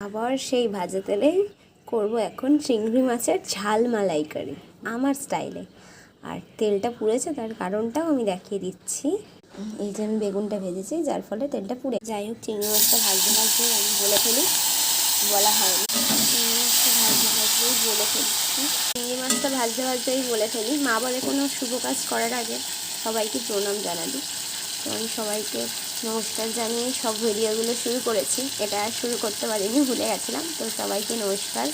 আবার সেই ভাজা তেলেই করব এখন চিংড়ি মাছের ঝাল মালাইকারি আমার স্টাইলে। আর তেলটা পুড়েছে তার কারণটাও আমি দেখিয়ে দিচ্ছি। এই যে আমি বেগুনটা ভেজেছি যার ফলে তেলটা পুড়ে। যাই হোক, চিংড়ি মাছটা ভাজতে ভাজতে আমি বলে ফেলি, বলা হয়নি, চিংড়ি মাছটা ভাজতে ভাজতেই বলে ফেলছি, চিংড়ি মাছটা ভাজতে ভাজতেই বলে ফেলি। মা বলে কোনো শুভ কাজ করার আগে সবাইকে প্রণাম জানাবি। তো আমি সবাইকে নমস্কার জানিয়ে সব ভিডিওগুলো শুরু করেছি। এটা আর শুরু করতে পারিনি, ভুলে গেছিলাম। তো সবাইকে নমস্কার,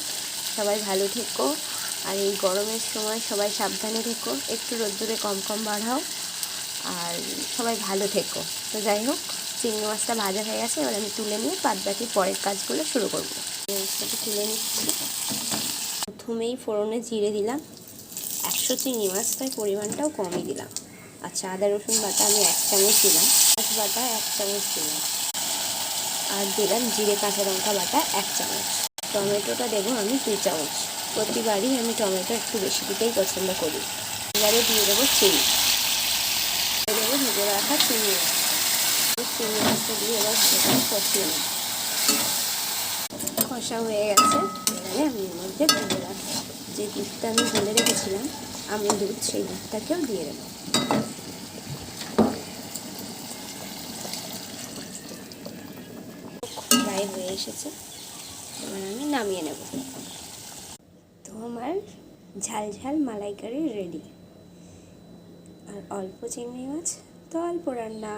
সবাই ভালো থেকো। আর এই গরমের সময় সবাই সাবধানে থেকো, একটু রোদ্দুরে কম কম বার হও, আর সবাই ভালো থেকো। তো যাই হোক, চিংড়ি মাছটা ভাজা হয়ে গেছে, এবার আমি তুলে নিয়ে বাদবাকি পরের কাজগুলো শুরু করবো। চিংড়ি মাছটাকে তুলে নিচ্ছি। প্রথমেই ফোড়নে জিরে দিলাম, 100 চিংড়ি মাছ তাই পরিমাণটাও কমই দিলাম। আচ্ছা, আদা রসুন বাটা আমি 1 চামচ দিলাম, পেঁয়াজ বাটা 1 চামচ দিলাম, আর দিলাম জিরে কাঁচা লঙ্কা বাটা 1 চামচ। টমেটোটা দেবো আমি 2 চামচ। প্রতিবারই আমি টমেটো একটু বেশি দিতেই পছন্দ করি। এবারে দিয়ে দেবো চিনি, দেবো ভেজে রাখা চিংড়ি মাছ। চিংড়ি মাছটা দিয়ে এবার ভালো করে কষিয়ে নেব। কষা হয়ে গেছে, এবারে আমি এর মধ্যে ভেজে রাখি যে দুধটা আমি ঢেলে রেখেছিলাম আমুল দুধ, সেই দুধটাকেও দিয়ে দেবো। প্রায় হয়ে এসেছে, এবার আমি নামিয়ে নেব। তো আমার ঝাল ঝাল মালাইকারি রেডি। আর অল্প চিংড়ি মাছ তো অল্প রান্না।